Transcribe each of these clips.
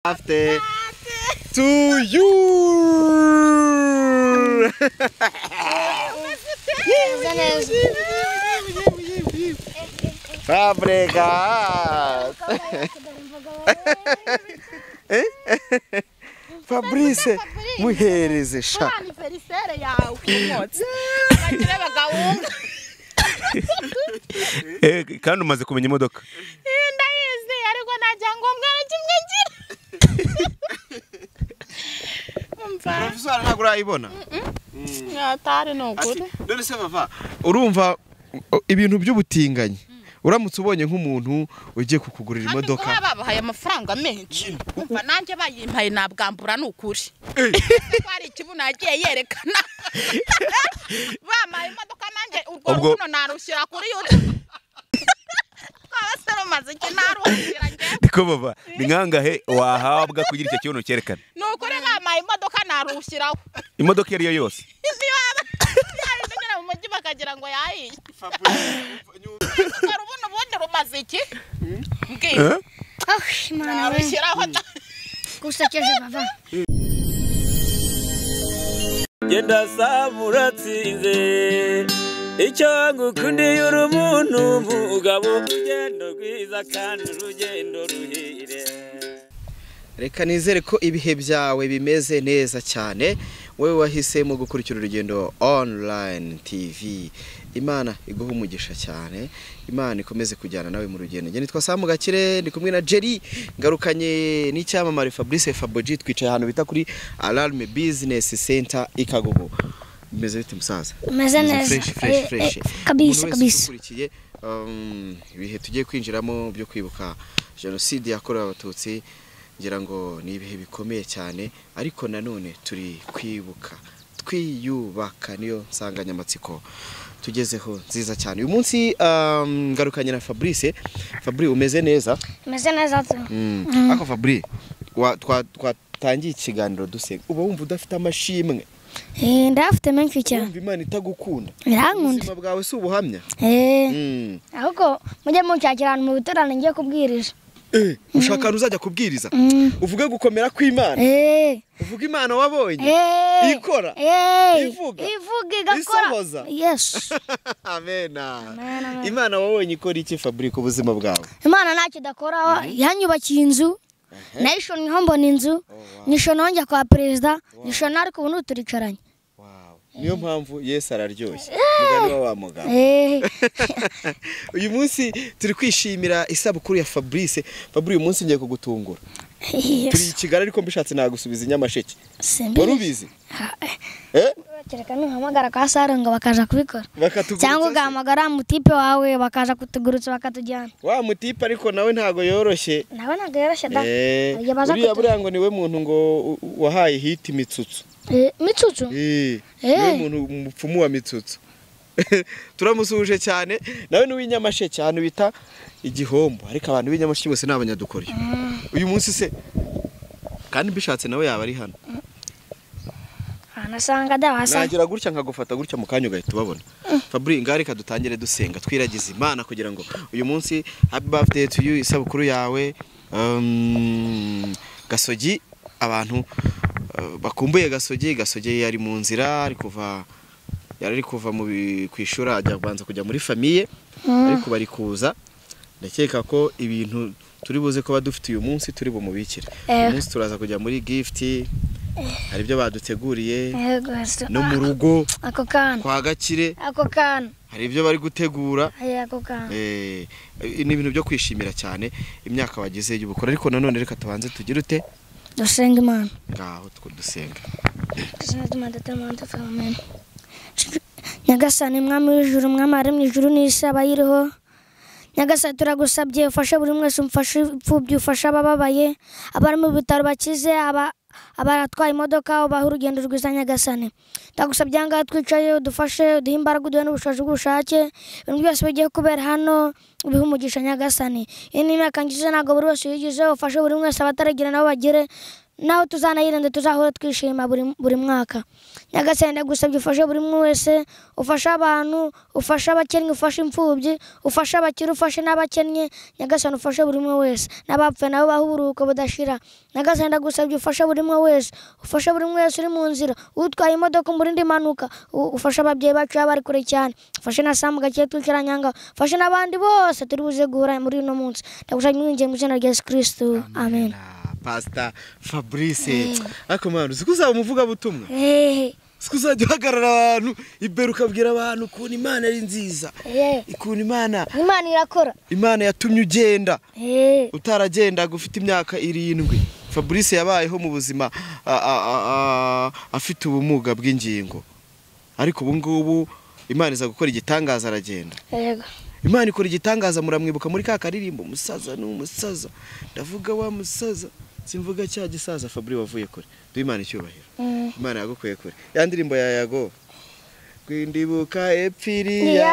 After to you. Fabregas. Fabrice, muheres sha. Kandi umaze kumenya imodoka. Ndayizi ariko najya ngombwa kimwe ngira. Professor ntabwo urayibona. Atari nokuri. None se bava urumva ibintu by'ubutinganyi. Uramutse ubonye nk'umuntu ugiye kukugurira imodoka. Kandi babahaye amafaranga menshi. Umva nanjye bayimpaye nabwambura n'ukuri. Kwari ikibuno yagiye yerekana. Bamaye imodoka nanjye urwo runo narushyira kuri YouTube. Abasero mazike naruhira nge. Diko baba ni nkangahe wahabwa kugira icyo kibuno cyerekana. Nukuri bamaye imodoka narushyiraho. Imodoka yari yo yose. Umujyi bakagira ngo yahiye. Ubuno bundi rumaze iki? Mbwira. Mana bishyiraho gusekeje bava. Genda samuratsinze icyo ngukundiye uri umuntu mugabo urugendo rwiza kandi urugendo ruhire. Reka nizere ko ibihe byawe bimeze neza cyane wewe wahisemo gukurikira urugendo online TV. Imana iguha umugisha cyane, Imana ikomeze kujyana nawe mu rugendo. Nge nitwa Samu Gakire ndi kumwe na Jerry ngarukanye n'icyamamare Fabrice Faboji, twicaye ahantu bita kuri Alarme Business Center Ikagogo. Bimeze bite musaza? Meze neza. Fresh. Kabisa. Ukurikiye ibihe tugiye kwinjiramo byo kwibuka Jenoside yakorewe Abatutsi, ngira ngo ni ibihe bikomeye cyane, ariko nanone turi kwibuka twiyubaka, niyo nsanganyamatsiko tugezeho nziza cyane. Uyu munsi ngarukanye na Fabrice. Fabrice umeze neza? Meze neza tu. Ako Fabrice twatangiye ikiganiro dusenga. Uba wumva udafite amashimwe? Ndafite menshi cyane. Wumva Imana itagukunda? Irankunda. Ubuzima bwawe si ubuhamya? Ahubwo mujye mucyakira ahantu mu bitarane ngiye kubwiriza. Ushaka uzajya kubwiriza? Uvuge gukomera kw'Imana? Uvuga Imana wabonye? Ikora? Ivuga igakora? Yes. Amen. Imana wabonye ikora iki Fabrice ku buzima bwawe? Imana ntacyo idakora, yanyubakiye inzu. Nayisho niho mbona inzu, nisho nongera kwa perezida, nisho nari kubona turicaranye. Niyo mpamvu Yesu araryoshye. Mugani wa mugabo. Uyu munsi turi kwishimira isabukuru ya Fabrice. Fabrice uyu munsi ngiye kugutungura. Turi Kigali ariko mbishatse nagusubiza inyamasheke. Wari ubizi? Kereka nuhamagara kwa Saronga bakaja kubikora. Cyangwa ugahamagara mutipe wawe bakaja kutugurutsa bakatujyana. Wa mutipe ariko nawe ntago yoroshye. Nawe ntago yoroshye da. Buriya ngo niwe muntu ngo wahaye hit Mitsutsu. Mitsutsu? Niwe muntu umupfumu wa Mitsutsu. Turamusuhuje cyane. Nawe ni w'inyamasheke ahantu bita Igihombo, ariko abantu b'inyamasheke bose n'abanyadukori. Uyu munsi se kandi mbishatse nawe yaba ari hano. Anasanga da wasa. Nagira gutya nkagufata gutya mu kanyu gahita ubabona. Fabrice ngari kadutangire dusenga twiragiza Imana kugira ngo uyu munsi happy birthday to you, isabukuru yawe. Gasogi abantu bakumbuye Gasogi yari mu nzira ari kuva mu kwishura ajya kubanza kujya muri famille, ariko bari kuza. Ndakeka ko ibintu turi buze ko badufite uyu munsi turi bumubikira. Uyu munsi turaza kujya muri gift, hari ibyo baduteguriye no mu rugo ako kana kwa Gakire, ako kana hari ibyo bari gutegura. Ako kana ni ibintu byo kwishimira cyane imyaka wagize y'ubukora, ariko nanone reka tubanze tugire ute dusenga Imana. Ngaho dusenga. Nyagasani mwami w'ijuru, mwami ari mu ijuru n'isi abayiriho, Nyagasani turagusabye ufashe buri mwese, umfashe imfubyi, ufashe abababaye, abari mu bitaro bakize, abaratwaye imodoka, ubaha urugendo rwiza Nyagasani. Ndagusabye ngaha twicaye udufashe, uduhe imbaraga, uduhe n'ubushobozi bw'ubushake, ibintu byose bigiye kubera hano ubihe umugisha Nyagasani. Iyi ni imyaka ngize ntabwo buri wese yigize, ufashe buri mwese abataragira nabo bagire, naho tuzanayirinde tuzahora twishima buri mwaka. Nyagasani ndagusabye ufashe buri umwe wese, ufashe abantu, ufashe abakennye, ufashe imfubyi, ufashe abakire, ufashe n'abakennye. Nyagasani ufashe buri umwe wese, n'abapfuye nabo bahe uburuhuko budashira. Nyagasani ndagusabye ufashe buri umwe wese, ufashe buri umwe wese uri mu nzira, utwaye imodoka muri indi mpanuka, ufashe ababyeyi bacu bari kure cyane, ufashe na Samu Gakire twikiranyanga, ufashe n'abandi bose turi buze guhura muri uno munsi. Ndagusabye mwinjiye mu izina rya Yesu Kristo, amen. Pastor Fabrice ariko mwana uzi kuzaba umuvuga butumwa sikuzajya uhagarara abantu imbere ukabwira abantu ukuntu Imana ari nziza, ukuntu Imana irakora, Imana yatumye ugenda utaragenda gufite imyaka 7. Fabrice yabayeho mu buzima afite ubumuga bw'ingingo, ariko ubu ngubu Imana iza gukora igitangaza aragenda. Yego, Imana ikora igitangaza, muramwibuka muri ka karirimbo umusaza n'umusaza, ndavuga wa musaza simvuga cya gisaza Fabrice wavuye kure. Imana icyubahiro, Imana yagukuye kure. Ya ndirimbo ya Yago kwindibuka epfiriya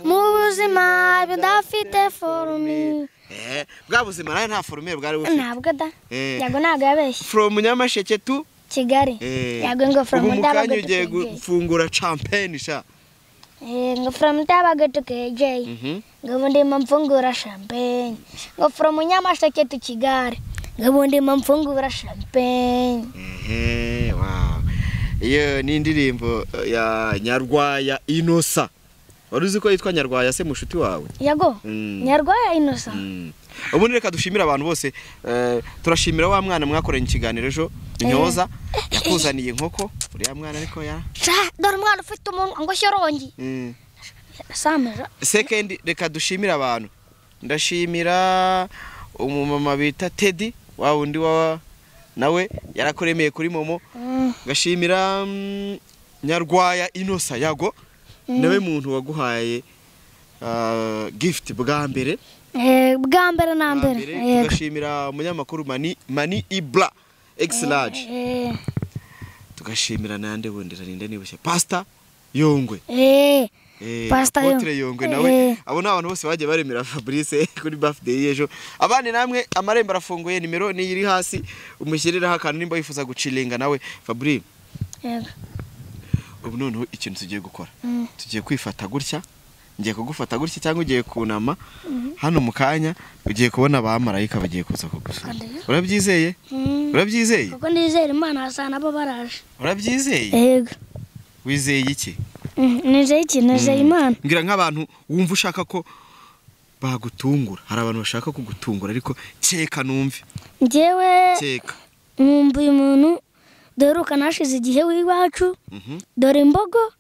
mu buzima bidafite forume. Bwa buzima nawe nta forume bwari bufite. Ntabwo da, Yago ntabwo yabeshye. From Nyamasheke to Kigali. Yago ngo from Ndabaga ugiye gufungura champagne sha. Ngo from Ndabaga to KJ. Ngo ndimo mfungura champagne. Ngo from Nyamasheke to Kigali. Ngo ndimo mfungura champagne. Wow. Iyo ni indirimbo ya Nyarwaya Inosa. Waruzi ko yitwa Nyarwaya se mushuti wawe? Yago. Nyarwaya Inosa. Ubundi reka dushimira abantu bose, turashimira wa mwana mwakoranye ikiganiro ejo Intyoza yakuzaniye inkoko. Uriya mwana ariko ya dore mwana ufite umuntu ngo shyorongi. Sameja. Second reka dushimira abantu. Ndashimira umumama bita Teddy wa wundi wa nawe yarakoremeye kuri momo. Ngashimira Nyarwaya Inosa Yago nawe muntu waguhaye gift bwa mbere. Bwa mbere na mbere. Tugashimira umunyamakuru Mani Ibra X large. Tugashimira nande bundi rinde nibushye Pastor Yongwe. Pastor Yongwe nawe abona abantu bose bagiye baremera Fabrice kuri birthday yejo. Abandi namwe amarembo arafunguye, nimero ni iri hasi umushyiriraho akantu nimba yifuza gucilinga nawe Fabrice. Ubu none ikintu tugiye gukora, tugiye kwifata gutya, ngiye kugufata gutya cyangwa ugiye kunama hano mu kanya ugiye kubona abamarayika bagiye kuza kugusura. Urabyizeye? Urabyizeye? Kuko ndizera Imana asana abo baraje. Urabyizeye? Yego. Wizeye iki? Nizeye iki? Nizeye Imana. Ngira nk'abantu wumva ushaka ko bagutungura. Hari abantu bashaka kugutungura ariko ceka numve. Njyewe ceka. Umbuye umuntu doruka nashize igihe wiwacu. Dore imbogo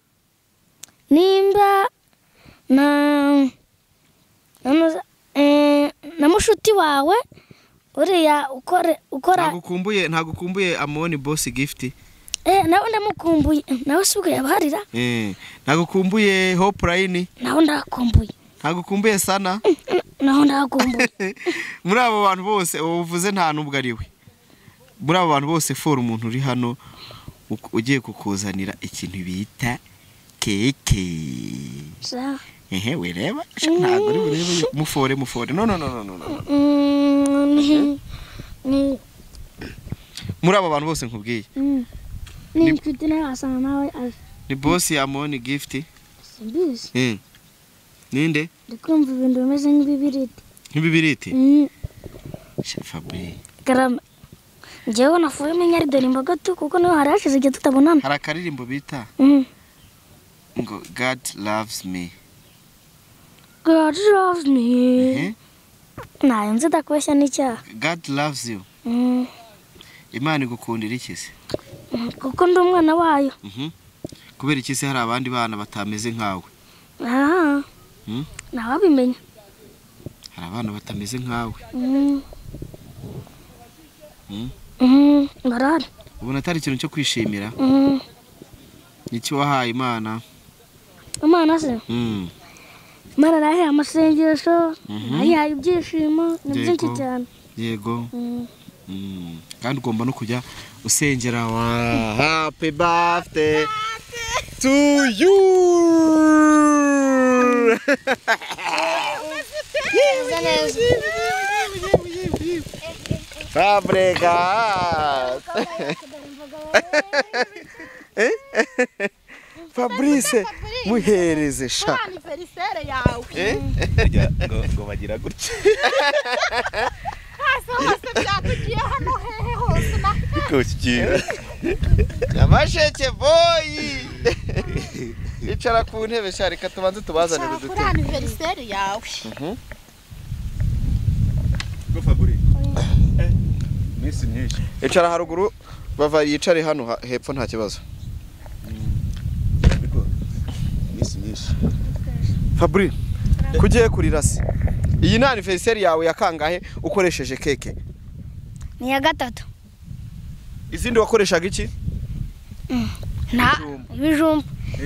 nimba na mushuti wawe uriya ukora ntagukumbuye Amoni Boss Gift. Nawe ndamukumbuye, nawe subwo yabaharira. Ntagukumbuye Hope Line. Nawe ndakumbuye. Ntagukumbuye Sana. Nawe ndakumbuye. Muri abo bantu bose uvuze nta nubwo ari we. Muri abo bantu bose for umuntu uri hano ugiye kukuzanira ikintu bita keke. Sa. Wireba? Ntago uri burebe mufore. No. Muri abo bantu bose nkubwiye. Ni inshuti narasana nawe aje. Ni boss ya Amoni Gift. Simbizi. Ninde? Ndikumva ibintu bimeze nk'ibibiriti. Nk'ibibiriti? Fabrice. Karama. Njyewe nafuye menya ari dore imboga tu kuko niho harashize igihe tutabonana. Hari akaririmbo bita ngo God loves me. God loves me. Nayo nzi dakweshya n'icyaha. God loves you. Imana igukundira iki se? Kuko ndi umwana wayo. Kubera iki se hari abandi bana batameze nkawe? Nababimenya. Hari abana batameze nkawe. Barara. Ubona atari ikintu cyo kwishimira? Niki wahaye Imana? Imana se? Imana nahe amasengesho, nahe ibyishimo, ni byinshi cyane. Yego. Kandi ugomba no kujya usengera wa happy birthday to you. Fabregas. Fabrice muhereze sha. Anniversaire yawe. ngo bagira gutya. Hose byatugiye hano hehe hose na. Ikokira. Nyamasheke boy. Icara ku ntebe sha reka tubanze tubazanire Kuri udute. anniversaire yawe. Go Fabri. Misi myinshi. Icara haruguru bava yicare hano hepfo nta kibazo. Misi myinshi. Fabri kugiye kuri rasi. Iyi ni anniversaire yawe yakangahe ukoresheje keke? ni ya gatatu Izindi wakoreshaga iki? nta ibijumba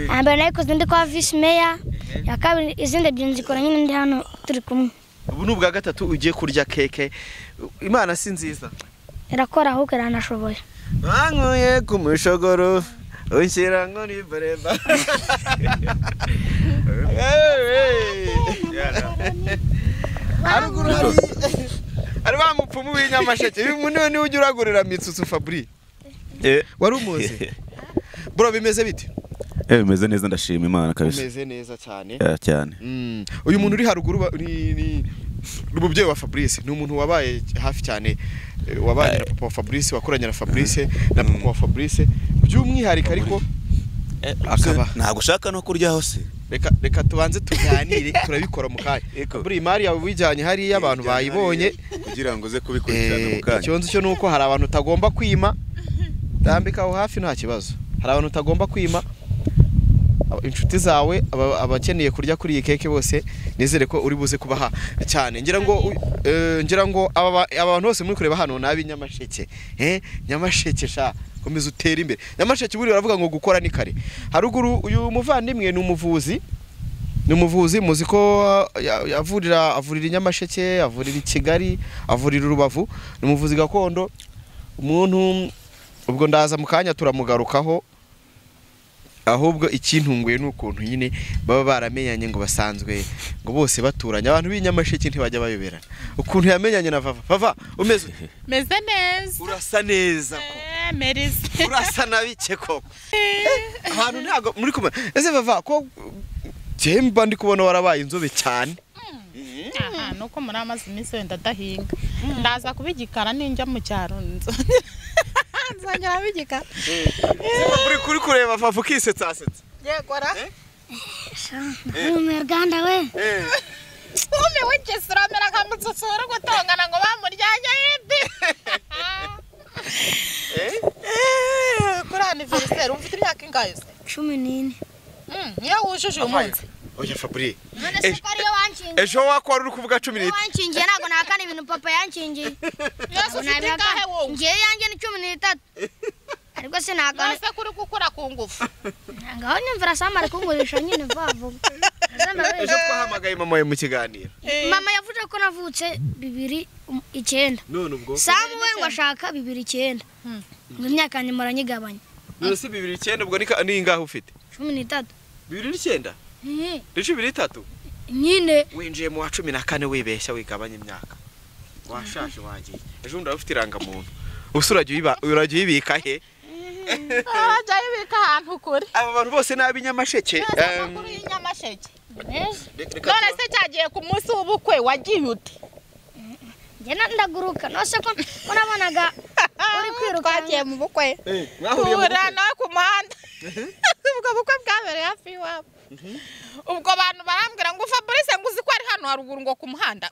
ambere nayikoze ndi kwa vice mayor ya kabiri izindi ebyiri nzikora nyine ndi hano turi kumwe Ubu ni ubwa gatatu ugiye kurya keke. Imana si nziza. irakora ahubwo iranashoboye Bankuye ku mushogoro unshyira ngo ni bareba. Haruguru hari wa mupfumu w'inyamasheke. Uyu muntu ni ujya uragurira mitsutsu Fabri. Wari umuzi? Bro bimeze bite? Bimeze neza ndashima Imana kabisa. Bimeze neza cyane. Cyane. Uyu muntu uri haruguru ni umubyeyi wa Fabrice, ni umuntu wabaye hafi cyane wabaye na papa wa Fabrice, wakoranye na Fabrice na papa wa Fabrice by'umwihariko ariko akaba ntago ushaka no kurya hose. Reka tubanze tuganire turabikora mu kanya. Buri imari yawe wijyanye hari abantu bayibonye kugira ngo uze kubikurikirana mu kanya. Icyonzo cyo nuko hari abantu utagomba kwima. Dambika aho hafi nta kibazo. Hari abantu utagomba kwima. Inshuti zawe abakeneye kurya kuri iyi keke bose nizere ko uri buze kubaha cyane. Ngira ngo abantu bose muri kureba hano nabi Nyamasheke. Nyamasheke sha komeza utera imbere. Nyamasheke buri baravuga ngo gukora ni kare. Haruguru uyu muvandimwe ni umuvuzi. Ni umuvuzi muzi ko avurira Nyamasheke, avurira i Kigali, avurira Rubavu. Ni umuvuzi gakondo. Umuntu ubwo ndaza mu kanya turamugarukaho. Ahubwo ikintunguye nukuntu nyine baba baramenyanye ngo basanzwe ngo bose baturanye. Abantu b'inyamasheke ntibajya bayoberana. Ukuntu yamenyanye na Vava umeze Meze neza. urasa neza ko. Merize. Urasa nabike koko. Ahantu ntago muri kumwe. Ese Vava ko Jemba ndi kubona warabaye inzobe cyane. Aha nuko muri amazi iminsi wenda dahinga. Ndaza kubigikara ninjya mu cyaro nzongera bigikara. Uri kuri kureba Vava ukisetsa asetsa. Yegora. Umuganda we Umi w'ikisura mera kamutsusura gutongana ngo bamuryanye yindi. Kuri anniversaire ufite imyaka ingahe se? 14 Niyo wujuje umunsi. Oya Fabri. none se ko ariyo wankingiye Ejo wakwari uri kuvuga 17. wankingiye ntabwo nakana ibintu papa yankingiye Yose ufite ingahe wowe? ngiye yanjye ni 13 ariko sinakana Nase kuri gukora ku ngufu. ngaho nyumvira samara kungurisha nyine vavu Ejo twahamagaye mama we mu kiganiro. mama yavuze ko navutse 2009 None ubwo samu we ngo ashaka 2009 mu myaka nyimara nyigabanya none si 2009 ubwo ni ingahe ufite? 13 2009 ni 2003 nyine winjiye mu wa 14 wibeshya wigabanya imyaka. Washashe wagiye. Ejo ndafite irangamuntu. Usuragiye ibika he? Ajya yibika ahantu kuri. Aba bantu bose n'abinyamasheke. Kuri Nyamasheke. None se cyagiye ku munsi w'ubukwe wagiye ute? njye ndaguruka nose ko nabonaga uri kwiruka Twagiye mu bukwe. Mwahuriye mu Tuhurira nawe ku muhanda. Ubwo bukwe bwabereye hafi iwabo. Ubwo abantu barambwira ngo Fabrice ngo uzi ko ari hano haruguru ngo ku muhanda.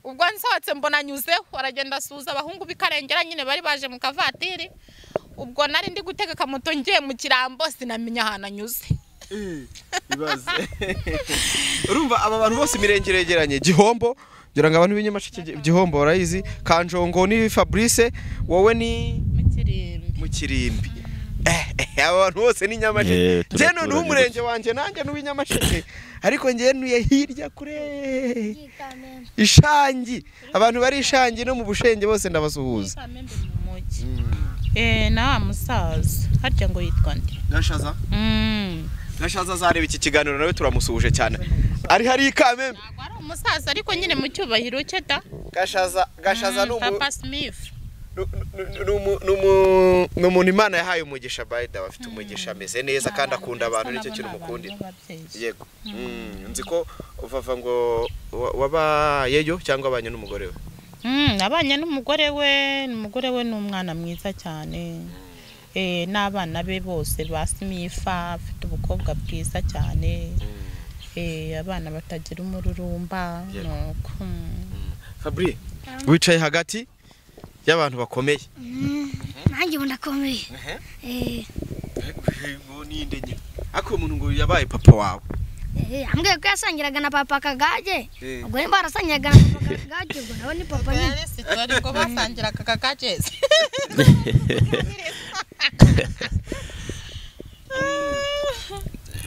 Ubwo nsohotse mbona nyuzeho aragenda asuza abahungu bikarengera nyine bari baje mu kavatiri. Ubwo nari ndi gutegeka moto ngiye mu kirambo sinamenya ahantu anyuze. Bibaze. Urumva aba bantu bose mirengeregeranye Gihombo ngira ngo abantu b'inyamasheke Gihombo barayizi Kanjongo ni Fabrice wowe ni mu Kirimbi. Aba bantu bose ni Nyamasheke. Je none umurenge wanje nanjye n'uw'inyamasheke ariko ngiye nuye hirya kure Ishangi. Abantu bari Ishangi no mu Bushenge bose ndabasuhuza. Na musaza harya ngo yitwa ndi Gashaza. Gashaza zareba iki kiganiro nawe turamusuhuje cyane. Ari hari Kamembe. Ntabwo ari umusaza ariko nyine mu cyubahiro cye da. Gashaza Papa Smith n'umuntu Imana yahaye umugisha bayida bafite umugisha ameze neza kandi akunda abantu nicyo kintu mukundira yego nzi ko uvava ngo wabayeyo cyangwa abanye n'umugore we abanye n'umugore we n'umwana mwiza cyane n'abana be bose ba Smith afite ubukobwa bwiza cyane abana batagira umururumba nuko Fabri wicaye hagati y'abantu bakomeye nanjye ndakomeye ngo ninde nyine ako umuntu ngo yabaye papa wawe ambwiye ko yasangiraga na papa Kagage ubwo nimba barasangiraga na papa Kagage ubwo nawe ni papa nyine sitori ngo basangiraga Kagage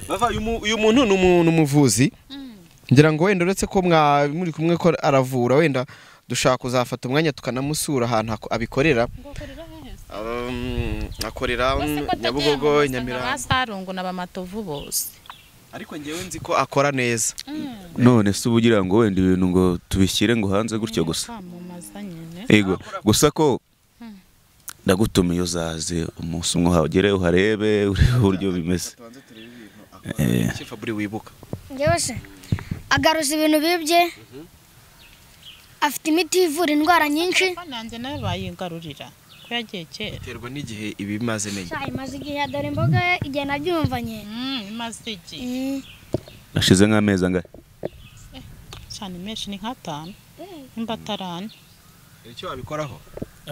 bava uyu muntu n'umuvuzi ngira ngo wenda uretse ko muri kumwe ko aravura wenda dushaka kuzafata umwanya tukanamusura ahantu abikorera akorera Nyabugogo Nyamirambo basarungu n'abamatovu bose ariko ngewe nzi ko akora neza none se ubugira ngo wenda ibintu ngo tubishyire ngo hanze gutyo gusa yego gusa ko ndagutumiye uzaze umunsi umwe uhagere uharebe urebe uburyo bimeze Fabri wibuka ngewe se agaruza ibintu bibye afite imiti ivura indwara nyinshi nanjye nayo bayingarurira ko yagiye kera terwa n'igihe ibimaze menye imaze igihe dore imboga igihe nabyumvanye imaze igihe nashize nk'amezi angahe cyane menshi ni nk'atanu nimba atarane icyo wabikoraho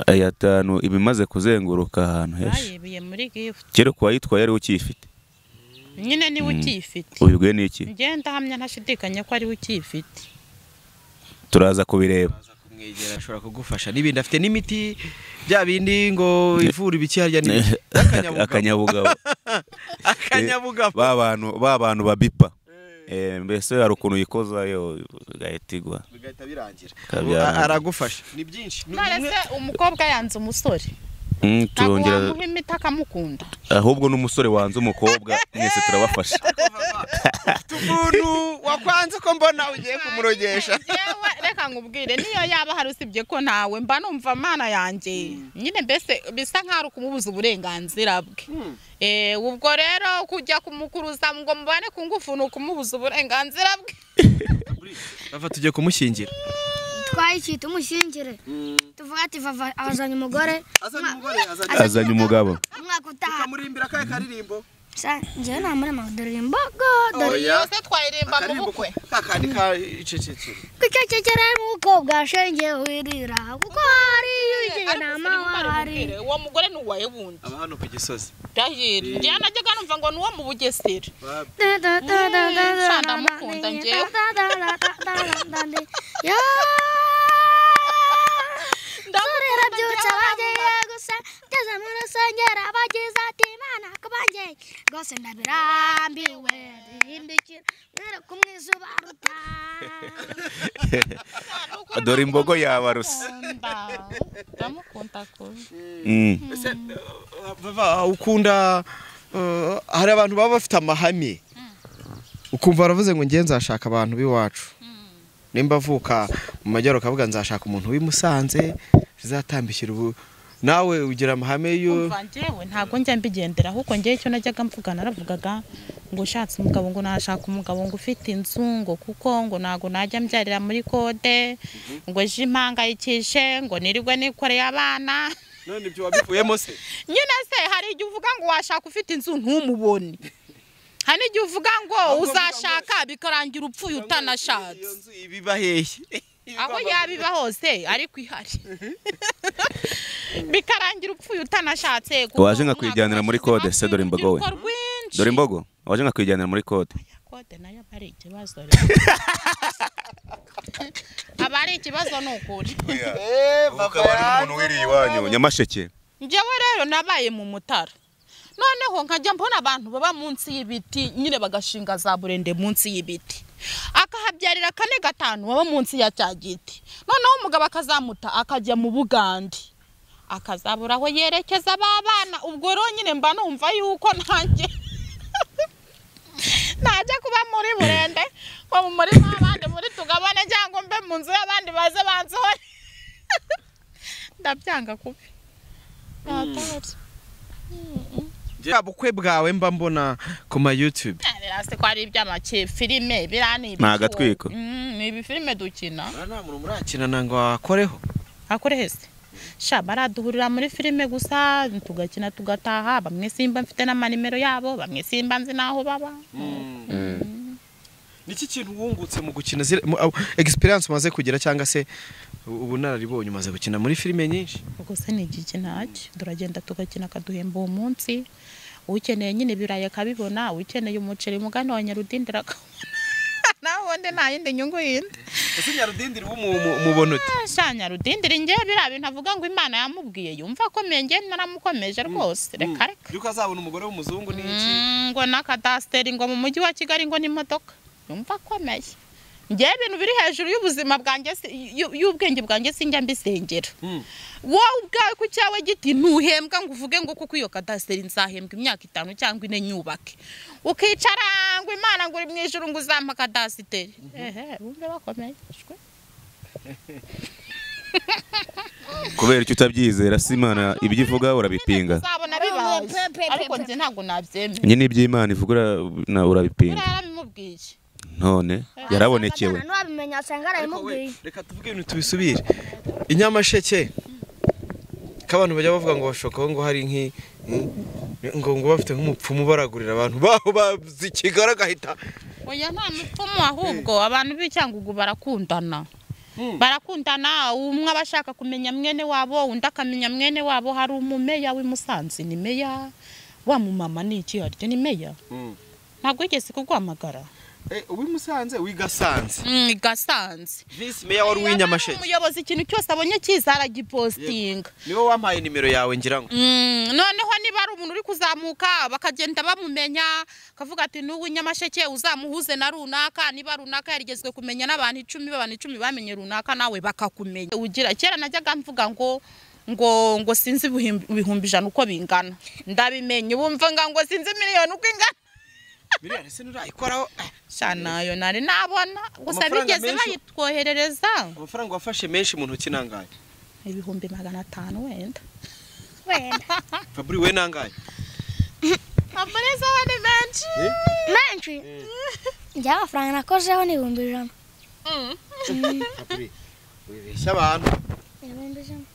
aya 5 ibimaze kuzenguruka ahantu henshi bayibiye muri gift kera ko wayitwaye ari ukifite nyine ni ukifite ubibwe n'iki ngenda hamya ntashidikanya ko ari ukifite turaza kubireba kumwegera ashobora kugufasha n'ibindi afite n'imiti bya bindi ngo ivura ibiki harya ni akanyabugabo ba bantu babipa mbese hari ukuntu yikoza yo gahetigwa bigahita birangira aragufasha ni byinshi none umukobwa yanze umusore turongera imiti akamukunda ahubwo n'umusore wanze umukobwa mwese turabafasha umuntu wakwanze ko mbona ugiye kumurogesha yewe reka ngubwire niyo yaba hari usibye ko nawe mba numva mana yanjye nyine mbese bisa nk'ari kumubuza uburenganzira bwe ubwo rero kujya kumukuruza ngo mubane ku ngufu ni ukumubuza uburenganzira bwe bava tujye kumushyingira twayikita umushyingire tuvuga ati vava azanye umugore azanye umugabo umwaka utaha tukamurimbira kaye karirimbo njyewe namure dore imbogo dore yose twayirimba mu bukwe kakandi ka icecekere kwicecekere umukobwa shenge wirira kuko hari yugiye namahari uwo mugore nuwaye wundi aba hano ku Gisozi ndahira njye najyaga numva ngo nuwo mu Bugesera shanda mukunda njyewe ndamurira byutse bagiye gusa ngeze mu rusengero bagize ati Imana kubanjye rwose ndabirambiwe rihindukira mwere kumwizuba ruta dore imbogo yabaruse ndamukunda ko bava ukunda hari abantu baba bafite amahame ukumva baravuze ngo ngiye nzashaka abantu b'iwacu nimba avuka mu majyaruguru kavuga nzashaka umuntu w'imusanze bizatambikira ubu nawe ugira amahame yo njyewe ntago njya mbigendera ahubwo njye icyo najyaga mvuga naravugaga ngo ushatse umugabo ngo nashaka umugabo ngo ufite inzu ngo kuko ngo nago najya mbyarira muri kode ngo je impangayikishe ngo nirirwe nikoreye abana none ibyo wabivuyemo se nyine se hari igihe uvuga ngo washaka ufite inzu ntumubone hani igihe uvuga ngo uzashaka bikarangira upfuye utanashatse iyo nzu ibiba hehe aho yabiba hose ariko ihari bikarangira upfuye utanashatse waje nka kwijyanira muri kode se dore imbogo we dore imbogo waje nka kwijyanira muri kode nayo bari ikibazo abari ikibazo n'ukuri ukaba ari umuntu wiriye iwanyu Nyamasheke njyewe rero nabaye mu Mutara noneho nkajya mbona abantu baba munsi y'ibiti nyine bagashinga za burende munsi y'ibiti akahabyarira 4-5 baba munsi ya cya giti noneho umugabo akazamuta akajya mu Bugande akazabura aho yerekeza babana ubwo rero nyine mba numva yuko nanjye najya kuba muri Burende ko mu murima abandi muri tugabane cyangwa mbe mu nzu y'abandi baze bansohore ndabyanga kubi bukwe bwawe mba mbona ku ma YouTube birase ko ari iby'amake filime birani nagatwiko ni ibi filime dukina nta muntu murakina ngo akoreho akore hese sha baraduhurira muri filime gusa tugakina tugataha bamwe simba mfite n'amanimero yabo bamwe simba nzi naho baba niki kintu wungutse mu gukina experience umaze kugira cyangwa se ubu nararibonye umaze gukina muri filime nyinshi ubwo se ni iki ntacyo turagenda tugakina kaduhemba uwo munsi ukeneye nyine biraye kabibona ukeneye umuceri mugano wa Nyarudindira naho wende nta yindi nyungu yindi ese Nyarudindira mubona ute sha Nyarudindira nge bira bintu avuga ngo Imana yamubwiye yumva akomeye nge naramukomeje rwose reka yuko azabona umugore w'umuzungu n'iki ngo nakadasteri ngo mu mujyi wa Kigali ngo n'imodoka yumva akomeye nge ibintu biri hejuru y'ubuzima bwanjye y'ubwenge bwanjye sinjya mbisengera wowe ubwawe ku cyawe giti ntuhembwa ngo uvuge ngo kuko iyo kadasteri nzahembwa imyaka 5 cyangwa 4 nyubake ukicara ngo Imana ngo uri mu ijuru ngo uzampa kadasteri bumve bakomeye kubera icyo utabyizera si Imana ibyo ivuga urabipinga uzabona bibaye ariko nje ntabwo nabyemera nyine ibyo Imana ivuga urabipinga yaramubwiye none yarabonekewe nabimenya asanga arabimubwiye reka tuvuge ibintu tubisubire inyamasheke kabantu bajya bavuga ngo bashokaho ngo hari ngo bafite nk'umupfumu baragurira abantu baho bazikigara gahita oya nta mupfumu ahubwo abantu b'icyangugu barakundana umwe abashaka kumenya mwene wabo undi akamenya mwene wabo hari umumeya w'imusanzi ni meya wa mumama ni iki haryo ni meya ntabwo yigeze kugwamagara uwimusanze wigasanze igasanze visi meya wari w'inyamasheke umuyobozi ikintu cyose abonye kiza aragipostinga niwe wampaye nimero yawe ngira ngo noneho niba ari umuntu uri kuzamuka bakagenda bamumenya kavuga ati n'ubu Nyamasheke uzamuhuze na runaka niba runaka yarigezwe kumenya n'abantu 10 bamenye runaka nawe bakakumenya ugira kera najyaga mvuga ngo sinzi ibihumbi 100 uko bingana ndabimenye bumva ngo sinzi miliyoni uko ingana miliyoni se nurayikoraho cyana yo nari nabona gusa bigeze bayitwoherereza amafaranga wafashe menshi mu ntoki nangaye ibihumbi 500 wenda Fabri we nangaye Amareza wani menshi njya amafaranga nakozeho ni 100 Fabri wibeshya abantu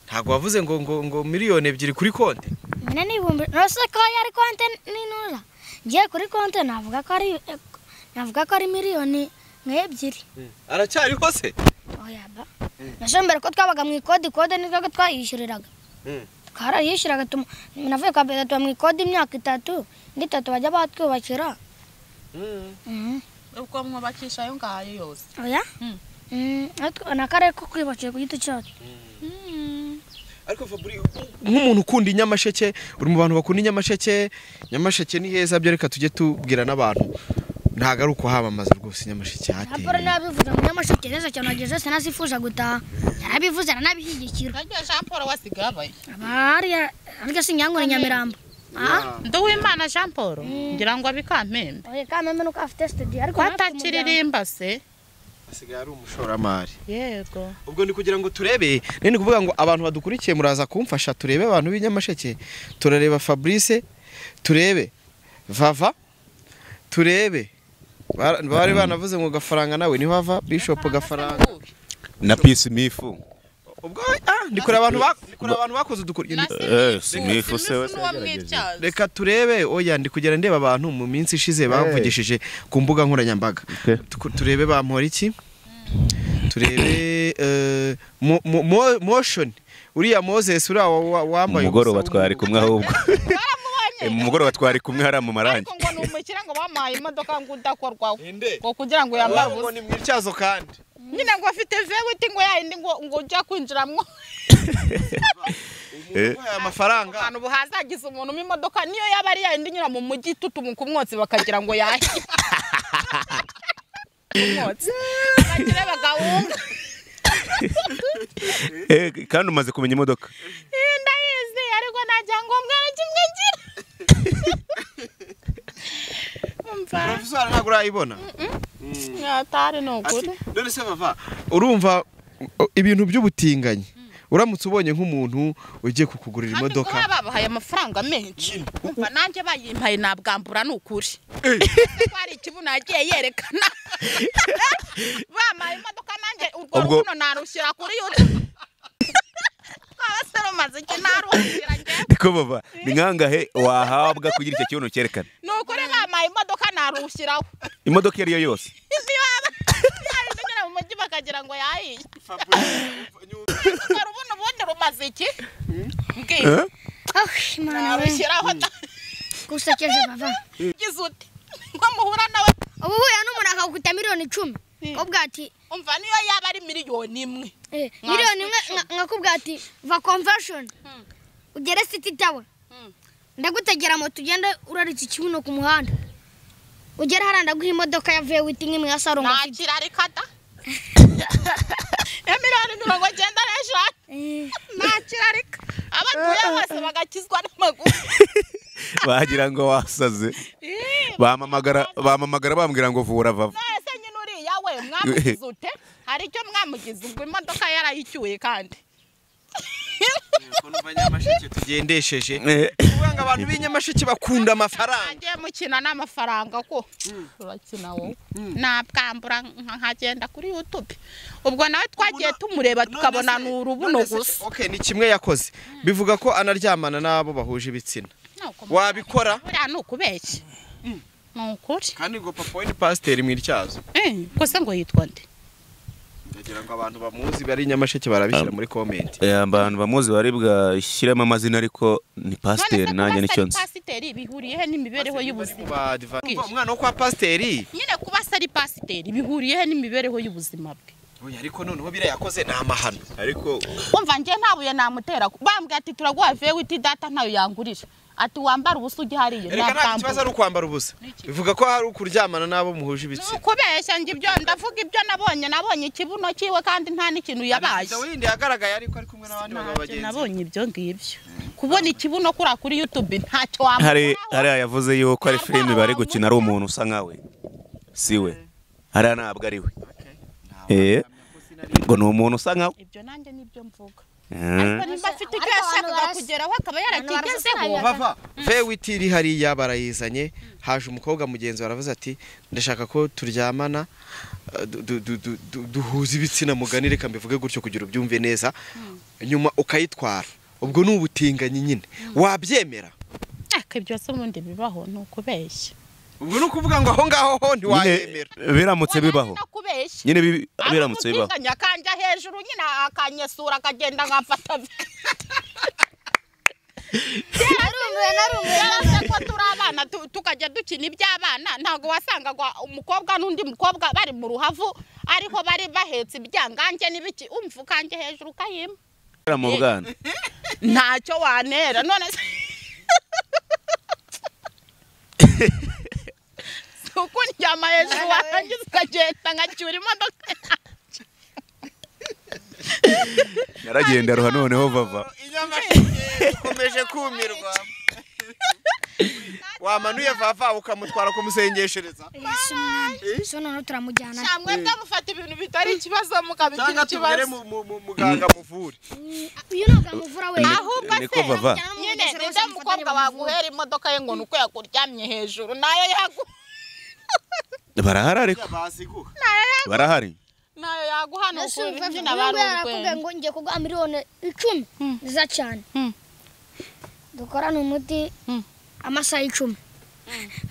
ntago wavuze ngo miliyoni 2 kuri konti mene ni 100 rose ko yari konti ninura ngiye kuri konti navuga ko ari miliyoni 2 aracyariho se oya ba nashombere ko twabaga mu kode niko twayishyuriraga twarayishyuraga navuye kwa beta mu kode imyaka 3 nditatu bajya batwubakira uko mwubakisha yo ngayo yose oya nakare ko kwibakira ku giti cyacu ariko Fabri nk'umuntu ukunda inyamasheke uri mu bantu bakunda inyamasheke ni heza byo reka tujye tubwira n'abantu ntago ari uko habamaza rwose inyamasheke hateye Apora nabivuga mu Nyamasheke neza cyane ageze sinasifuza gutaha yarabivuze nanabihigikira kagiye Jean Paul wasigabaye arya sinyango ni Nyamirambo Nduwimana Jean Paul ngira ngo abikampembe oya kameme nuko afite studio ariko atakiririmba se asigaye ari umushoramari yego ubwo ni kugira ngo turebe nene kuvuga ngo abantu badukurikiye muraza kumfasha turebe abantu b'inyamasheke turareba Fabrice turebe Vava turebe bari banavuze ngo gafaranga nawe niho hava Bishop gafaranga na Peace Mifu ubwo ndikora abantu bakoze udukuri Mifu se reka turebe oya ndikugera ndeba abantu mu minsi ishize bamvugishije ku mbuga nkoranyambaga turebe bampora iki turebe motion uriya Moses uriya wambaye umugoroba twari kumwe ahubwo umugoroba twari kumwe hari mu marangi ngo numukira ngo bamaye imodoka ngo udakorwaho ngo kugira ngo yambare ngo ni mwicyazo kandi nyine ngo afite vewiti ngo yayindi ngo ujya kwinjiramwo amafaranga abantu buhazagize umuntu mu imodoka niyo yaba ari yayindi nyura mu mujyi tutumuka umwotsi bakagira ngo yahe umwotsi bagira bagahunga kandi umaze kumenya imodoka ndayizi ariko najya ngombwa kimwe ngira umva Professor ntabwo urayibona yatari no kuri none se bava urumva ibintu by'ubutinganyi uramutse ubonye nk'umuntu ugiye kukugurira imodoka babahaye amafaranga menshi umva nanjye bayimpaye nabwambura n'ukuri kwari ikibuno yagiye yerekana bamaye imodoka nanjye urwo runo narushira kuri YouTube abasero maze kinarushira nge Diko baba ni nkangahe wahabwa kugira icyo kibuno cyerekana n'ukuri bamaye imodoka narushiraho imodoka yari yo yose mu mujyi bakagira ngo yahiye ubuno bundi rumaze iki mbwira Imana we rushyiraho gusekeje bava gize ute ngo muhura nawe ubu huya n'umuntu akaguta miliyoni 10 ubwo ati umva niyo yaba ari miliyoni imwe miliyoni imwe nkakubwa ati va conversion ugere City Tower ndagutegera moto ugende uraritse ikibuno ku muhanda ugera haranda guha imodoka ya VW imwe ya Sarongo nakira arikata miliyoni 90 nakira arika abatuye bose bagakizwa n'amaguru bagira ngo wasaze bamamagara bambwira ngo vura vava ese nyine uriya we mwamugize ute hari icyo mwamugize ubwo imodoka yarayicyuye kandi Numva Nyamasheke tugendesheje ubanga abantu b'inyamasheke bakunda amafaranga ngiye mukina n'amafaranga ko urakina wowe nabwambura nkagenda kuri YouTube ubwo nawe twagiye tumureba tukabona n'urubuno gusa okay ni kimwe yakoze bivuga ko anaryamana nabo bahuje ibitsina wabikora buriya nukubeshya nukuri kandi ngo papa we ni pasteur mwiryazo kose ngo yitwa nde ndagira ngo abantu bamuzi bari Nyamasheke barabishyira muri comment abantu bamuzi baribwa ishyiramo amazina ariko ni pasteur nanjye nicyo nzi pasteur bihuriye he n'imibereho y'ubuzima umwana wo kwa pasteur nyine kuba sari pasteur bihuriye he n'imibereho y'ubuzima bwe oya ariko noneho bira yakoze na amahano ariko umva ngiye ntabuye namutera bambwiye ati turaguha VW data ntayo yangurira ati wambara ubusa ujye hariye nta kibazo ari ukwambara ubusa bivuga ko hari ukuryamana nabo muhuje ibitsina kubeshya ngi ibyo ndavuga ibyo nabonye ikibuno kiwe kandi nta n'ikintu yabaye windi yagaragaye ariko ari kumwe n'abandi bagabo bagenzi nabonye ibyo ngibyo kubona ikibuno kuri YouTube ntacyo hari yavuze yuko ari filime bari gukina ari umuntu usa nkawe siwe hari ntabwo ari we ngo ni umuntu usa nkawe ibyo nanjye nibyo mvuga ariko nimba afite icyo yashakaga kugeraho akaba yarakigezeho bava VW iri hariya barayizanye haje umukobwa mugenzi waravuze ati ndashaka ko turyamana duhuza ibitsina mugani reka mbivuge gutyo kugira ubyumve neza nyuma ukayitwara ubwo ni ubutinganyi nyine wabyemera ibyo se ubundi bibaho ni ukubeshya ubwo no kuvuga ngo aho ngaho ho ntiwayemera biramutse bibaho nyine biramutse bibaho akanja hejuru nyine akanyesura akagenda nkafata narumwe ko turi abana tukajya dukina iby'abana ntabwo wasangagwa umukobwa n'undi mukobwa bari mu ruhavu ariho bari bahetse ibyangange n'ibiki umva ukanje hejuru ukayima mu bwana ntacyo wanera none uko njyama hejuru warangiza ukagenda nkacyura imodoka naragenda ruha noneho vava ukomeje kumirwa wamanuye vava ukamutwara kumusengeshereza so none turamujyana cyangwa ndamufata ibintu bitari ikibazo mukabigira ikibazo muganga muvure uyu ntabwo amuvura we ahubwo niko vava nyine nda mukobwa waguhera imodoka ye ngo nuko yakuryamye hejuru nayo barahari ariko barahari nayo yaguhana uko nyine barakubwiye ngo ngiye kuguha miliyoni 10 nziza cyane dukorana umuti amasaha 10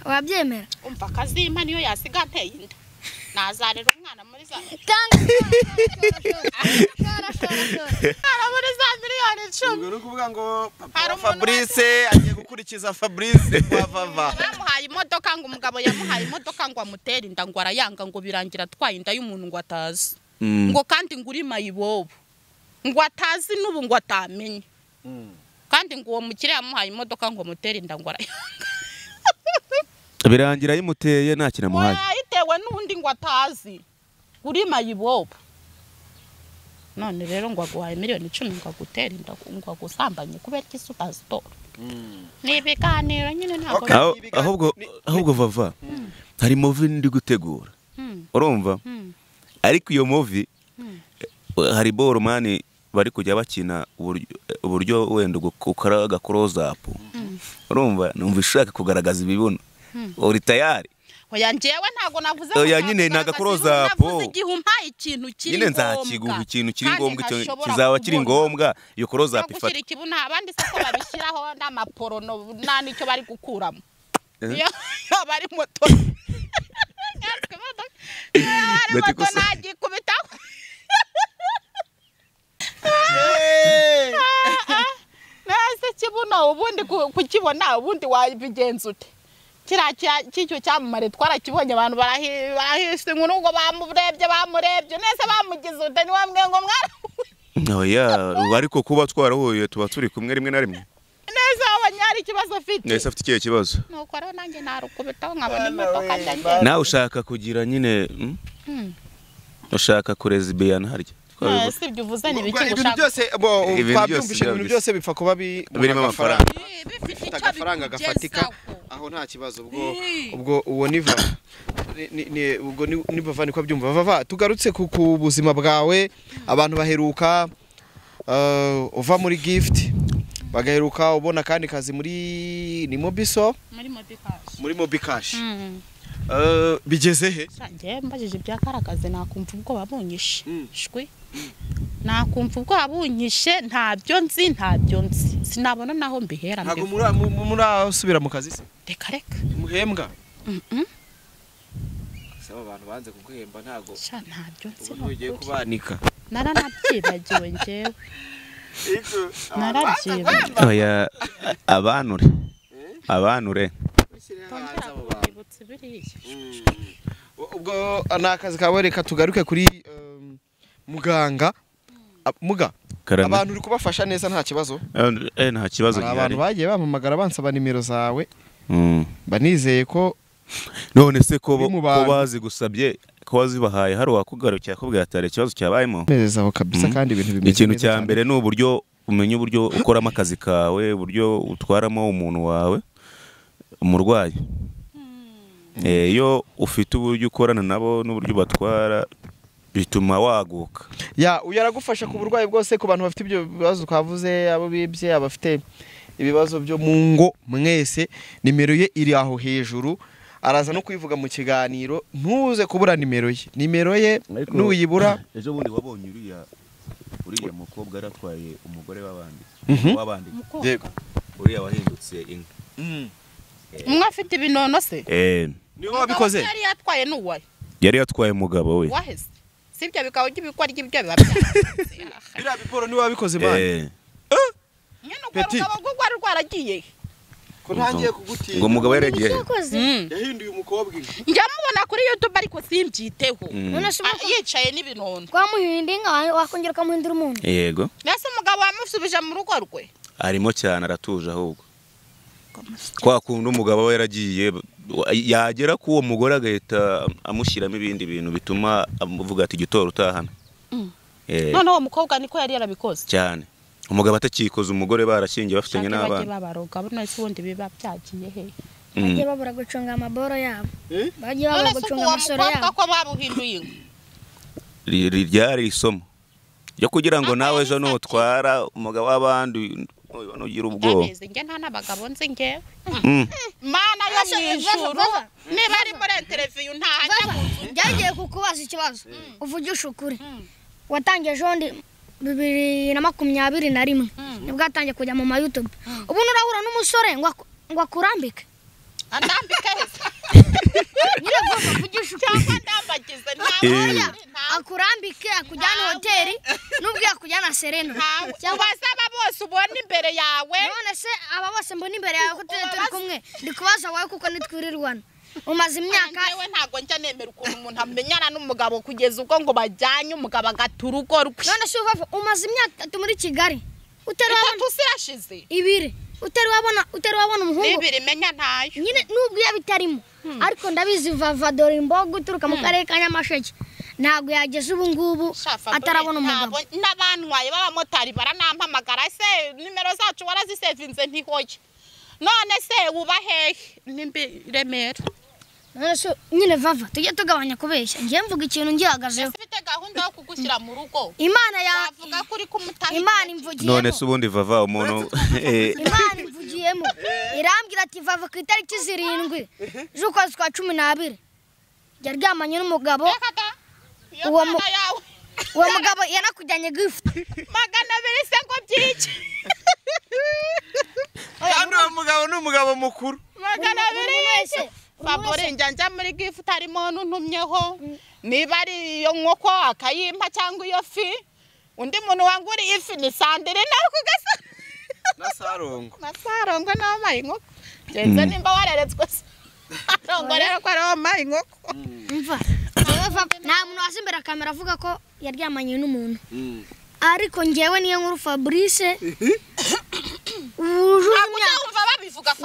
wabyemera umva kazima niyo yasiga ateye inda nazarera umwana muri za muri za miliyoni 10 ngo kuvuga ngo Fabrice agiye gukurikiza Fabrice kwa vava bamuhaye imodoka ngo umugabo yamuhaye imodoka ngo amutere inda ngo arayanga ngo birangira twaye inda y'umuntu ngo atazi ngo kandi ngo uri mayibobo ngo atazi n'ubu ngo atamenye kandi ngo uwo mukire yamuhaye imodoka ngo amutere inda ngo arayanga birangira yimuteye nta kintu amuhaye yayitewe n'undi ngo atazi uri mayibobo none rero ngo aguhaye miliyoni 10 ngo agutere inda ngo agusambanye kubera iki utazitora ni ibiganiro nyine ntabwo ahubwo vava hari movie ndi gutegura urumva ariko iyo movie hari boromani bari kujya bakina uburyo wenda ukaraga close up urumva numva ishaka kugaragaza ibibuno uri tayari oya njyewe ntago navuze oya nyine naga close up igihe umpaye ikintu kiri nyine nzakiguha ikintu kiri ngombwa kizaba kiri ngombwa iyo close up ifata ikibuno abandi sako babishyiraho n'amaporono nicyo bari gukuramo iyo bari moto bati ko nagikubita nase kibuno ubundi kukibona ubundi wabigenza ute kiriya cyamamare twarakibonye abantu barahise ngo bamurebye nese bamugize ute niwambwe ngo mwara oya ariko kuba twarahuye tuba turi kumwe rimwe na rimwe neza abanyari ikibazo afite nese afite ikihe kibazo nuko rero nanjye narukubitaho nkabona imodoka njye nawe ushaka kugira nyine ushaka kurezibiyana harya sibyo uvuze ni biki ibintu byose twabyumvishe ibintu byose bipfa kuba birimo amafaranga bifite agafaranga gafatika aho nta kibazo ubwo uwo niva niko byumva vava tugarutse ku buzima bwawe abantu baheruka uva muri gift bagaheruka ubona kandi kazi muri Mobiso muri Mobikash bigeze he ngiye mbajije byakarakaze nakumva ubwo babunyishe shwi nakumva ubwo babunyishe ntabyo nzi sinabona naho mbihera mbere ntago murasubira mu kazi se reka muhembwa saba abantu banze kuguhemba ntago ntabyo nzi ugiye kubanika naranabyibagiwe njyewe oya abanure ubwo nakazi kawe reka tugaruke kuri muganga abantu uri kubafasha neza nta kibazo nta kibazo gihari abantu bagiye bampamagara bansaba nimero zawe banizeye ko none se ko bazi gusabye ko wazibahaye hari wakugarukira akubwira ati hari ikibazo cyabayemo nezaho kabisa kandi ibintu bimeze ikintu cya mbere ni uburyo umenya uburyo ukoramo akazi kawe uburyo utwaramo umuntu wawe umurwayi iyo ufite uburyo ukorana nabo n'uburyo batwara bituma waguka uyaragufasha ku burwayi bwose ku bantu bafite ibyo bibazo twavuze abo bibye abafite ibibazo byo mu ngo mwese nimero ye iri aho hejuru araza no kuyivuga mu kiganiro ntuze kubura nimero ye nuyibura ejo bundi wabonye uriya mukobwa aratwaye umugore w'abandi yego uriya wahindutse inka umwe afite ibinono se niwe wabikoze yari yatwaye n'uwaye yari yatwaye umugabo we wahese sibyo bikaba by'ibikwa ry'ibyo biba biriya biporo niwe wabikoze mani nyine ubwo rugabo rwari rwaragiye ko ntangiye kugutinya ngo umugabo yaragiye yahinduye umukobwa njya mubona kuri YouTube ariko simbyiteho yicaye n'ibinono twamuhinda inka wakongera ukamuhindura umuntu yego nese umugabo wamusubije mu rugo rwe arimo cyane aratuje ahubwo kwa kundi umugabo we yaragiye yagera ku uwo mugore agahita amushyiramo ibindi bintu bituma avuga ati gitoro utahana none uwo mukobwa niko yari yarabikoze cyane umugabo atakikoze umugore barashingiye bafitanye n'abana babaroga nese ubundi biba byagiye he bagiye babura gucunga amaboro yabo bagiye babura gucunga amasoro yabo ko babuhinduye ryari isomo ryo kugira ngo nawe ejo nutwara umugabo w'abandi nugira ubwoba njye nta n'abagabo nzi njyewe mana yo mw'ijuru niba ari muri interview ntahajya mu nzu byagiye kukubaza ikibazo uvugisha ukuri watangiye jondi 2021 nibwo atangiye kujya mu ma YouTube ubu nurahura n'umusore ngo akurambike andambike heza nyine vugisha cyangwa ndambagize akurambike akujyana hoteli nubwo yakujyana Serena cyangwa saba bose ubona imbere yawe none se aba bose mbona imbere yawe ko turi kumwe ndikubaza wawe kuko nitwirirwana umaze imyaka yewe ntago njya nemera ukuntu umuntu amenyana n'umugabo kugeza ubwo ngo bajyanye umugabo agatura urugo rwe none se umaze imyaka 3 muri Kigali uterabona tusirashize ibiri utari wabona umuhungu ibiri menya ntayo nyine nubwo yabitarimo ariko ndabizi Vavador imbogo uturuka mu karere ka Nyamasheke ntago yageze ubu ngubu atarabona umugabo n'abantwaye b'abamotari baranampamagara se nimero zacu warazisevinze ntihoye none se uba hehe nimbi Remera none se nyine vava tujye tugabanya kubeshya ngiye mvuga ikintu ngihagazeho ufite gahunda yo kugushyira mu rugo Imana wavuga kuri kumutahi Imana imvugiyemo none se ubundi vava umuntu Imana imvugiyemo irambwira ati vava ku itariki 7 z'ukwezi kwa 12 yaryamanye n'umugabo uwo mugabo yanakujyanye gift 200 se ngo byiki kandi uwo mugabo ni umugabo mukuru 200 Favore njya muri gift harimo ntuntumyeho niba ari iyo nkoko akayimpa cyangwa iyo fi undi muntu wanguriye ifi ni sandere nawe kugasa na sarongo n'amayi nkoko genze nimba wareretswe sarongo rero ko ari amayi nkoko mva nta muntu wasimbera kamera avuga ko yaryamanye n'umuntu ariko ngewe niyo nkuru Fabrice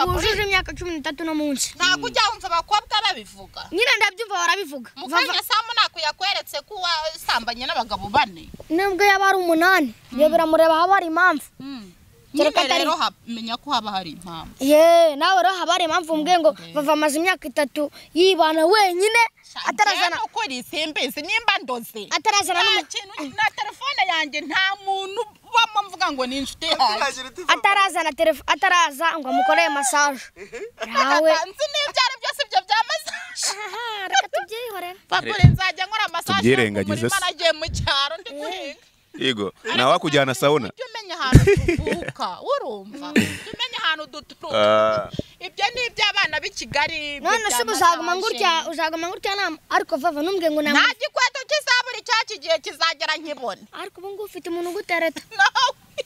wujuje imyaka 13 no munsi ntago ujya wumva abakobwa babivuga nyine ndabyumva barabivuga mukanya samu nakuyakweretse ko wasambanye n'abagabo 4 nubwo yaba ari 8 iyo biramureba haba ari impamvu rero menya ko haba hari impamvu nawe rero haba hari impamvu mbwe ngo bava amaze imyaka 3 yibana wenyine atarazana uko risimbizi nimba ndoze atarazana na telefone yanjye nta muntu bamvuga ngo ni inshuti yaje atarazana telefone ataraza ngo amukoreye massage nawe nzi n'ibyari byose byo bya massage reka tubyihorera Favore nzajya nkora massage muri managiye mu cyaro ndi guhinga yego nawe akujyana sauna umenya ahantu tuvuka urumva umenya ahantu duturuka ibyo ni iby'abana b'i Kigali none se uzaguma ngurya nama ariko vava numbwe ngo nta gikweto kizaburi cyaki gihe kizagera nkibone ariko ubu ngubu ufite umuntu ugutereta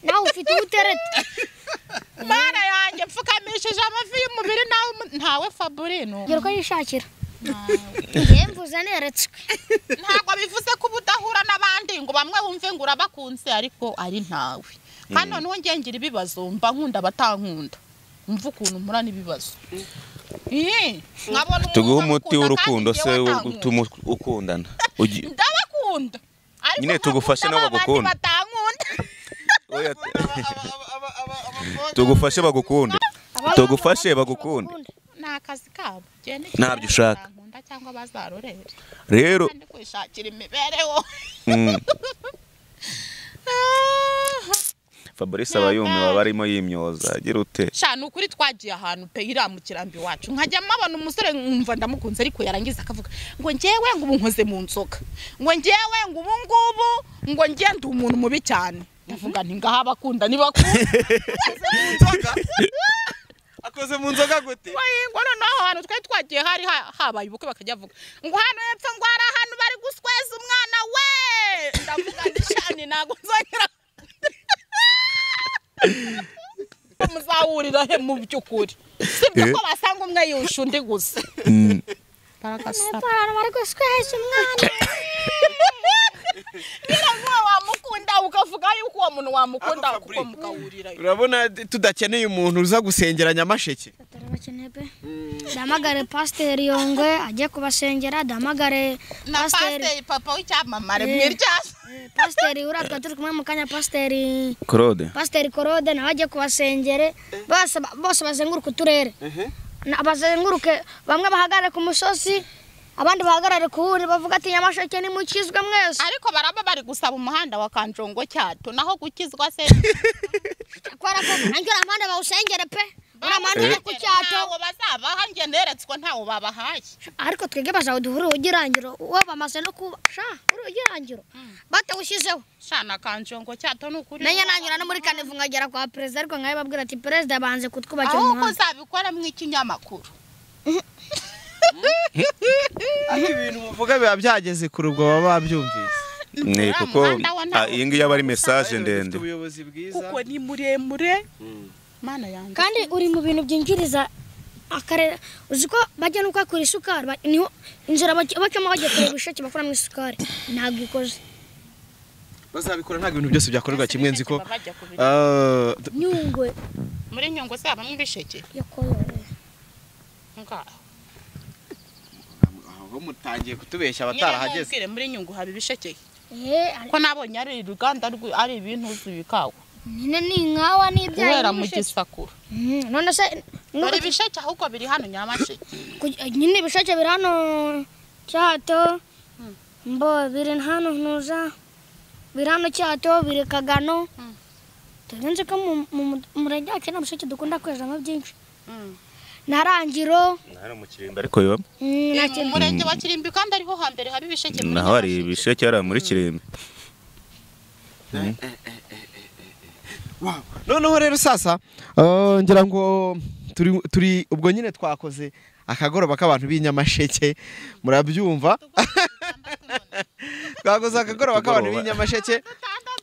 nawe ufite ugutereta Mana yanjye mfukamishije amavi y'umubiri nawe ntawe Faburino ngero ko yishakira yemvuze neretswe ntago bivuze ko budahura n'abandi ngo bamwe bumve ngo urabakunze ariko ari ntawe kandi noneho ngira ibibazo mba nkunda batankunda umva ukuntu murana ibibazo nkabona tuguha umuti w'urukundo se utuma ukundana ndabakunda nyine tugufashe nabo bagukunda tugufashe bagukunde tugufashe bagukunde nakazi kabo ntabyo ushaka cyangwa bazarorere rero kwishakira imibereho Fabrice abayumi baba arimo yimyoza agira ute shana ukuri twagiye ahantu pe iramukirambi wacu nkajya mabona umusore nkumva ndamukunze ariko yarangiza akavuga ngo ngewe ngo ubunkoze mu nzoka ngo ngewe ngo ubu ngubu ngo ngende umuntu mubi cyane ndavuga nti ngaha bakunda nibakunda akoze mu nzoga gute ngo noneho ahantu twari twagiye hari habaye ubukwe bakajya avuga ngo hano hepfo ngo hari ahantu bari gusweza umwana we ndavuga nti shani ntago nzongera muzahurira he mu by'ukuri sibyo ko basanga umwe yusha undi gusa bari gusweza umwana niba wamukunda ukavuga yuko uwo muntu wamukunda kuko mukahurira urabona tudakeneye umuntu uza gusengera Nyamasheke damagare pasiteri Yongwe ajye kubasengera damagare pasiteri papa w'icyamamare mwiryaje pasiteri uratwa turi kumwe mu kanya pasiteri Claude nawe ajye kubasengere bose bazenguruka uturere bazenguruke bamwe bahagarare ku musozi abandi bahagarare ku wundi bavuga ati Nyamasheke ni mukizwe mwese ariko baraba bari gusaba umuhanda wa Kanjongo cyato naho gukizwa se kwara ko angera amanda bawusengere pe uramanda ku cyato ngo bazaba hange neretswe ntawo babahaye ariko twege bazawuduhura ugirangiro uwo bamaze no kuba urugirangiro batawushizeho shana Kanjongo cyato nukuri nanya nanyura no muri Kanevu ngagera kwa president ariko ngaye babwira ati president banze kutwubakira umuhanda aho uzabikora mu ikinyamakuru ibintu muvuga biba byageze kuri ubwo baba babyumvise kuko iyi ngiyi aba ari message ndende kuko ni muremure Mana yanjye kandi uri mu bintu byinjiriza akarere uziko bajya no kwakura isukari niho inzira bakama bajya kureba isheke bakora mu isukari ntabwo ikoze bazabikora ntabwo ibintu byose byakorerwa kimwe nzi ko Nyungwe muri Nyungwe se abamwe bisheke yakorewe aho mutangiye kutubeshya abatarahageze muri Nyungwe haba ibisheke ko nabonye ari uruganda ari ibintu uzubikawe nine ni nkawa n'ibyaye kubera mu gisakura dore ibisheke ahubwo biri hano Nyamasheke nyine ibisheke biri hano Cyato mbo biri hano ntuza biri hano Cyato biri Kagano turenze ko mu murenge wacu nta bisheke dukunda kwezamo byinshi Narangiro hano mu Kirimbi ariko yo mu murenge wa Kirimbi kandi ariho hambere hari ibisheke muri naho hari ibisheke ari muri Kirimbi. noneho rero sasa ngira ngo turi ubwo nyine twakoze akagoroba k'abantu b'inyamasheke murabyumva twakoze akagoroba k'abantu b'inyamasheke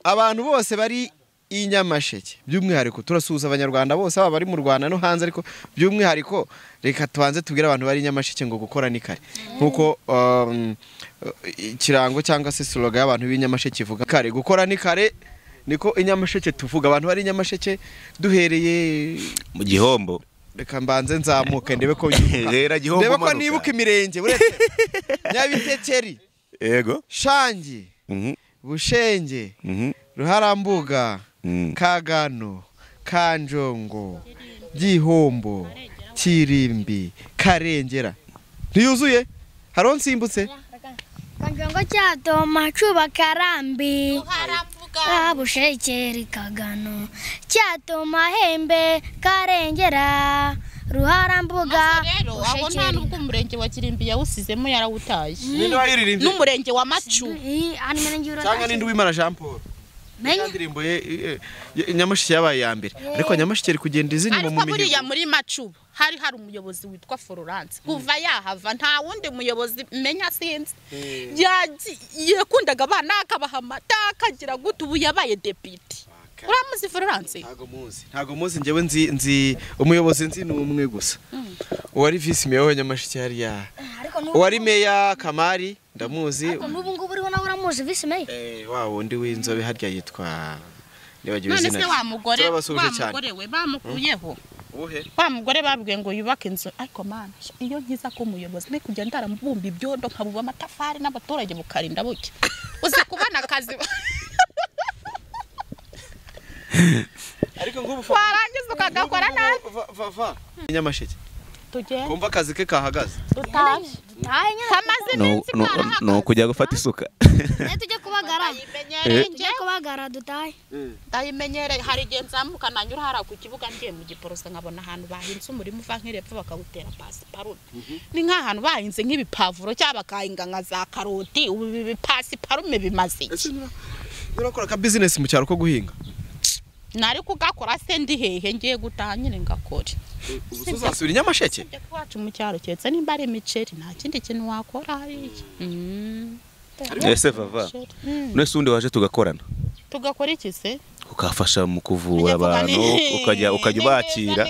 abantu bose bari inyamasheke by'umwihariko turasuhuza abanyarwanda bose baba bari mu Rwanda no hanze ariko by'umwihariko reka tubanze tubwire abantu bari inyamasheke ngo gukora ni kare nkuko ikirango cyangwa se slogan y'abantu b'inyamasheke ivuga kare gukora ni kare niko inyamasheke tuvuga abantu bari inyamasheke duhereye mu Gihombo reka mbanze nzamuke ndebe ko ndebe ko nibuka imirenge uretse Nyabitekeri yego Shangi Bushenge Ruharambuga Kagano Kanjongo Gihombo Kirimbi Karengera ntiyuzuye haro nsimbutse Kanjongo Cyato Macuba Karambi Bushekeri Kagano Cyato Mahembe Karengera Ruharambuga aho nta nubwo umurenge wa Kirimbi yawusizemo yarawutaye n'umurenge wa Macuba cyangwa n'indi w'Imana Jean Paul indirimbo ye Nyamasheke yabaye ya mbere ariko Nyamasheke iri kugenda izinyuma mu mihigo buriya muri Macuba hari umuyobozi witwa Florence kuva yahava nta wundi muyobozi menya sinzi yakundaga abana akabaha amata akagira gute ubu yabaye deputy uramuzi Florence ntago muzi njyewe nzi umuyobozi nzi ni umwe gusa uwari vice mayor wa Nyamasheke hariya uwari meya Kamari ndamuzi n'ubu ngubu uriho nawe uramuzi vice mayor wa wundi w'inzobe harya yitwa nibagiwe izina izina wa mugore we bamukuyeho wa mugore babwiye ngo yubake inzu ariko mana iyo nkiza ko umuyobozi ne kujya ndaramubumba ibyondo nkabuba amatafari n'abaturage bukarinda buke uzi kubana akazi ariko ngubu warangiza ukagakora nabi Nyamasheke tugende kumva akazi ke kahagaze dutahe kamaze n'iminsi no kujya gufata isuka tujye kubagara dutahe ndayimenyere hari igihe nzamuka nanyura hara ku kibuga ngiye mu Giporoso nkabona ahantu bahinze umurimo uva nk'irepfo bakawutera pasiparume ni nk'ahantu bahinze nk'ibipavuro cyangwa bakahinga nka za karoti ubu bipasiparume bimaze iki urakora ka business mu cyaro ko guhinga nari kugakora se ndi hehe ngiye gutaha nyine ngakore uzasubira Nyamasheke kwacu mu cyaro cyetse nimba ari imiceri nta kindi kintu wakora hari ese vava nese undi waje tugakorana tugakora iki se ukafasha mu kuvura abantu ukajya ubakira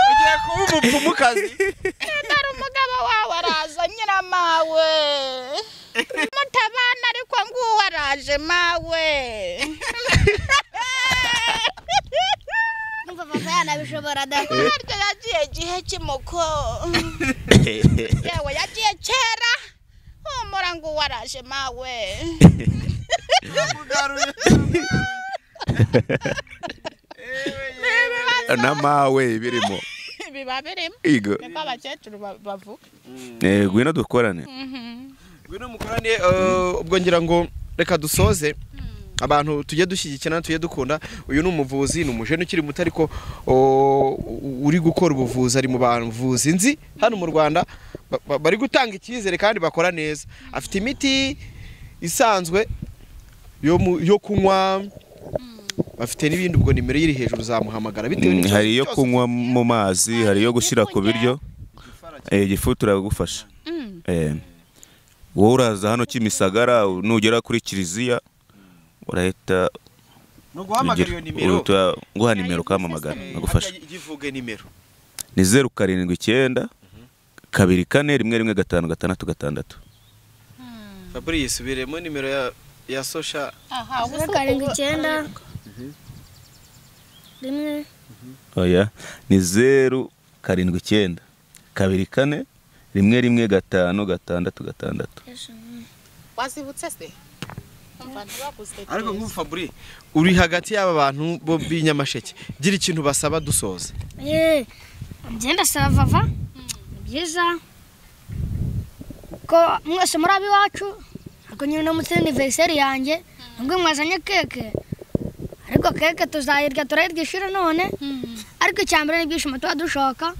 ugiye kuba umupfumukazi ndari umugabo wawe araza nyiramawe mutabana ariko nguwo araje mawe numva papa yanabishobora da harya yagiye gihe kimuko yewe yagiye kera humura nguwo araje mawe na mawe birimo biba birimo igo niko abakecuru bavuga gwino dukorane gwino mukorane ubwo ngira ngo reka dusoze abantu tujye dushyigikirana tujye dukunda uyu ni umuvuzi ni umujene ukiri muto ariko uri gukora ubuvuzi ari mu bavuzi nzi hano mu Rwanda bari gutanga icyizere kandi bakora neza afite imiti isanzwe yo kunywa bafite n'ibindi ubwo nimero iri hejuru zamuhamagara bitewe hari yo kunywa mu mazi hari yo gushyira ku biryo igifu turagufasha wowe uraza hano Kimisagara nugera kuri Kiliziya urahita no guhamagara iyo nimero nguha nimero kamamagara nagufasha igivuge nimero ni 079 24 1156 Fabrice subiremo nimero ya social aha 079 rimwe oya ni 079 24 1156 wazibutse se ariko nk'ubu Fabri uri hagati y'aba bantu bo b'inyamasheke gira ikintu basaba dusoza ngenda saba vava byiza ko mwese muri abiwacu ariko nyine no mutse anniversaire yanjye nubwo mwazanye keke ariko keke tuzayirya turayirya none ariko cyambere n'ibyishimo tuba dushaka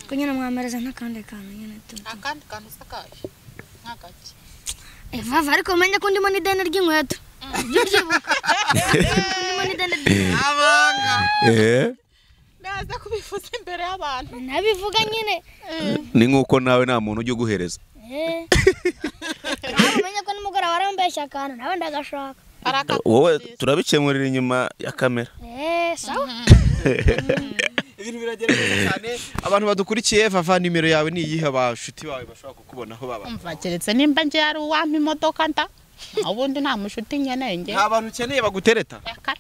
ko nyine mwamereza n'akandi kantu nyine akandi kantu sakaje nk'agaki vava ariko umenye ko ndimo n'ideni ry'inkweto byibyibuka ndimo n'ideni ry'inkweto abanga naza kubifuza imbere y'abantu nabivuga nyine ni nk'uko nawe nta muntu ujya uguhereza umenye ko n'umugore warambeshya akantu nawe ndagashaka wowe turabikemurira inyuma ya kamera sawa ibintu biragerageza cyane abantu badukurikiye vava nimero yawe ni iyihe abashuti bawe bashobora kukubonaho baba mvageretse nimba nje yari uwampa imodoka nda ubundi nta mushuti nkeneye nge nta bantu ukeneye bagutereta nta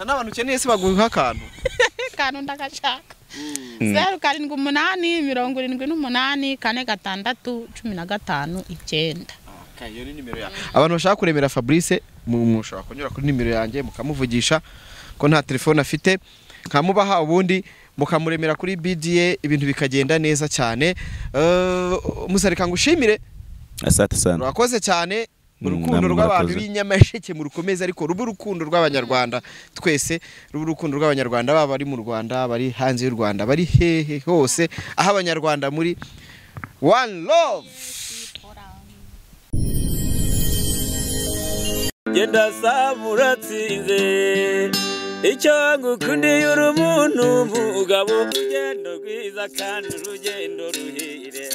n'abantu ukeneye se baguha akantu kantu ndagashaka 0788461519 iyo ni nimero yawe abantu bashaka kuremera Fabrice mushobora kunyura kuri nimero yanjye mukamuvugisha ko nta telefone afite nkamubaha ubundi mukamuremera kuri BDA ibintu bikagenda neza cyane musarika ngushimire asante sana urakoze cyane urukundo rw'abantu b'inyamasheke mu rukomeza ariko rubu rukundo rw'abanyarwanda twese rubu rukundo rw'abanyarwanda baba bari mu Rwanda bari hanze y'u Rwanda bari hehe hose aho abanyarwanda muri one love genda samuratsinze icyo ngukundiye uri umuntu mugabo urugendo rwiza kandi urugendo ruhire